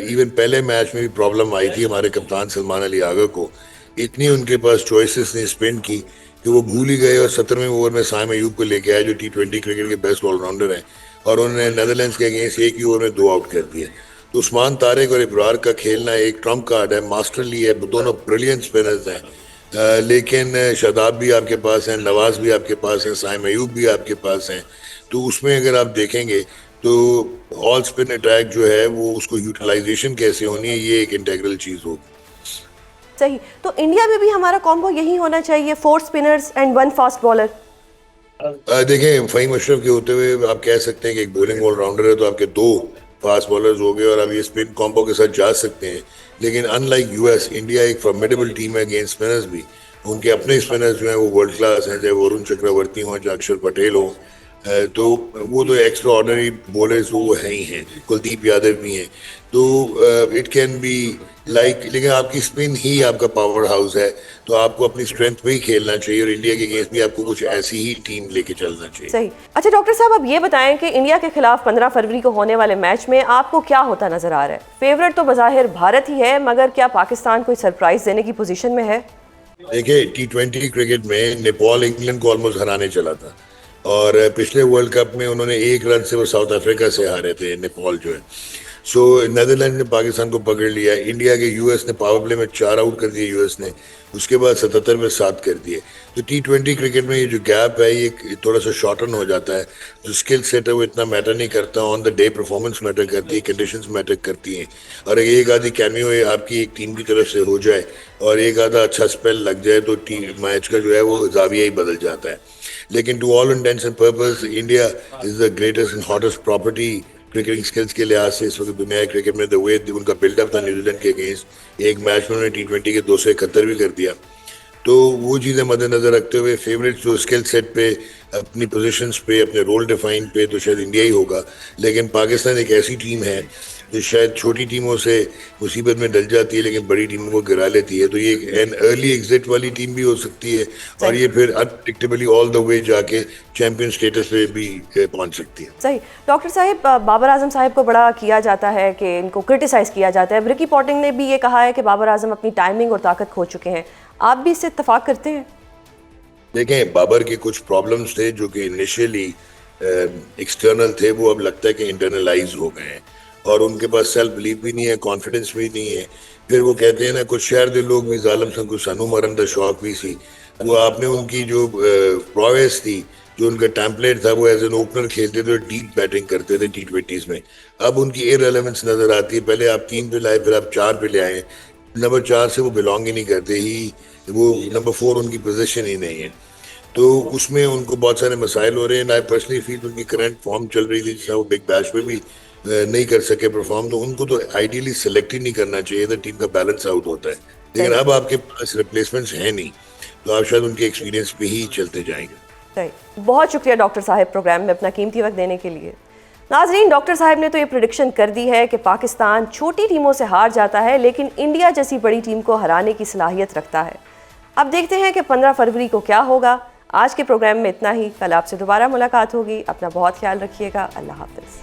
इवन पहले मैच में भी प्रॉब्लम आई थी हमारे कप्तान सलमान अली आगा को, इतनी उनके पास चॉइसेस ने स्पिन की कि वो भूल ही गए, और 17वें ओवर में साइम अयूब को लेके आए जो T20 क्रिकेट के बेस्ट ऑलराउंडर हैं, और उन्होंने नेदरलैंड्स के अगेंस्ट एक ही ओवर में 2 आउट कर दिए। तो उस्मान तारिक और इब्रार का खेलना एक ट्रम्प कार्ड है, मास्टरली है, दोनों ब्रिलियंट स्पिनर्स हैं, लेकिन शादाब भी आपके पास हैं, नवाज भी आपके पास हैं, साइम अयूब भी आपके पास हैं। तो उसमें अगर आप देखेंगे तो ऑल स्पिन अटैक जो है वो उसको यूटिलाइजेशन कैसे होनी है, ये एक इंटेग्रल चीज़ होगी। सही। तो इंडिया में भी हमारा कॉम्बो यही होना चाहिए, 4 स्पिनर्स एंड 1 फास्ट बॉलर। देखें, फ़हीम अशरफ के होते हुए आप कह सकते हैं कि एक बॉलिंग ऑलराउंडर है, तो आपके 2 फास्ट बॉलर्स हो गए और अब ये स्पिन कॉम्बो के साथ जा सकते हैं। लेकिन अनलाइक यूएस, इंडिया एक फॉर्मिडेबल टीम है अगेंस्ट स्पिनर्स भी। उनके अपने स्पिनर्स जो हैं वो वर्ल्ड क्लास हैं, चाहे वरुण चक्रवर्ती हों, चाहे अक्षर पटेल हो, तो वो तो एक्स्ट्रा ऑर्डिनरी बॉलर्स वो है ही हैं, कुलदीप यादव भी हैं। तो इट कैन बी लाइक, लेकिन आपकी स्पिन ही आपका पावर हाउस है, तो आपको अपनी स्ट्रेंथ पे ही खेलना चाहिए और इंडिया के अगेंस्ट भी आपको कुछ ऐसी ही टीम लेके चलना चाहिए। सही। अच्छा डॉक्टर साहब, अब ये बताएं कि इंडिया के खिलाफ 15 फरवरी को होने वाले मैच में आपको क्या होता नजर आ रहा है? फेवरेट तो बज़ाहिर भारत ही है, मगर क्या पाकिस्तान कोई सरप्राइज देने की पोजीशन में है? देखिए, T20 क्रिकेट में नेपाल इंग्लैंड को ऑलमोस्ट हराने चला था और पिछले वर्ल्ड कप में उन्होंने 1 रन से वो साउथ अफ्रीका से हारे थे, नेपाल जो है। सो नीदरलैंड ने पाकिस्तान को पकड़ लिया। इंडिया के यूएस ने पावर प्ले में 4 आउट कर दिए यूएस ने, उसके बाद 77 में 7 कर दिए। तो T20 क्रिकेट में ये जो गैप है ये थोड़ा सा शॉर्टन हो जाता है। जो स्किल सेट है वो इतना मैटर नहीं करता, on the day performance matter करती है, कंडीशंस मैटर करती हैं। और एक आधी कैमियो आपकी एक टीम की तरफ से हो जाए और एक आधा अच्छा स्पेल लग जाए तो मैच का जो है वो जाविया ही बदल जाता है। लेकिन to all intents and purpose India is the greatest and hottest property cricketing skills के लिहाज से इस वक्त दुनिया के क्रिकेट में। द वे उनका बिल्डअप था न्यूजीलैंड के अगेंस्ट, एक मैच में उन्होंने T20 के 271 भी कर दिया। तो वो चीज़ें मद्देनजर रखते हुए फेवरेट जो स्किल सेट पे, अपनी पोजीशंस पे, अपने रोल डिफाइन पे तो शायद इंडिया ही होगा। लेकिन पाकिस्तान एक ऐसी टीम है जो शायद छोटी टीमों से मुसीबत में डल जाती है लेकिन बड़ी टीमों को गिरा लेती है। तो ये एन अर्ली एग्जिट वाली टीम भी हो सकती है और ये फिर अनप्रेडिक्टेबली ऑल द वे जाके चैंपियन स्टेटस पे भी पहुंच सकती है। सही। डॉक्टर साहब, बाबर आजम साहब को बड़ा किया जाता है कि इनको क्रिटिसाइज किया जाता है। रिकी पॉन्टिंग ने भी ये कहा है कि बाबर आजम अपनी टाइमिंग और ताकत खो चुके हैं। आप भी इससे इत्तेफाक करते हैं? देखें, बाबर के कुछ प्रॉब्लम्स थे जो कि इनिशियली एक्सटर्नल थे, वो अब लगता है कि इंटरनलाइज हो गए हैं और उनके पास सेल्फ बिलीफ भी नहीं है, कॉन्फिडेंस भी नहीं है। फिर वो कहते हैं ना, कुछ शहर के लोग भी जालिम सन कुछ सानू मरन दा शौक भी सी। वो आपने उनकी जो प्रोवेस थी, जो उनका टेम्पलेट था, वो एज एन ओपनर खेलते थे और डीप बैटिंग करते थे T20s में। अब उनकी इररिलेवेंस नजर आती है। पहले आप 3 पे लाए, फिर आप 4 पे ले आए। नंबर 4 से वो बिलोंग ही नहीं करते ही, वो नंबर 4 उनकी पोजीशन ही नहीं है। तो उसमें उनको बहुत सारे मसाइल हो रहे हैं। आई पर्सनली फील उनकी करंट फॉर्म चल रही थी, जिससे वो बिग बैश में भी नहीं कर सके परफॉर्म, तो उनको तो आइडियली सेलेक्ट ही नहीं करना चाहिए था, टीम का बैलेंस आउट होता है। लेकिन अब आपके पास रिप्लेसमेंट्स हैं नहीं, तो आप शायद उनके एक्सपीरियंस पे ही चलते जाएंगे। सही। बहुत शुक्रिया डॉक्टर साहब प्रोग्राम में अपना कीमती वक्त देने के लिए। नाजरीन, डॉक्टर साहब ने तो ये प्रेडिक्शन कर दी है कि पाकिस्तान छोटी टीमों से हार जाता है लेकिन इंडिया जैसी बड़ी टीम को हराने की सलाहियत रखता है। अब देखते हैं कि 15 फरवरी को क्या होगा। आज के प्रोग्राम में इतना ही। कल आपसे दोबारा मुलाकात होगी। अपना बहुत ख्याल रखिएगा। अल्लाह हाफ़िज़।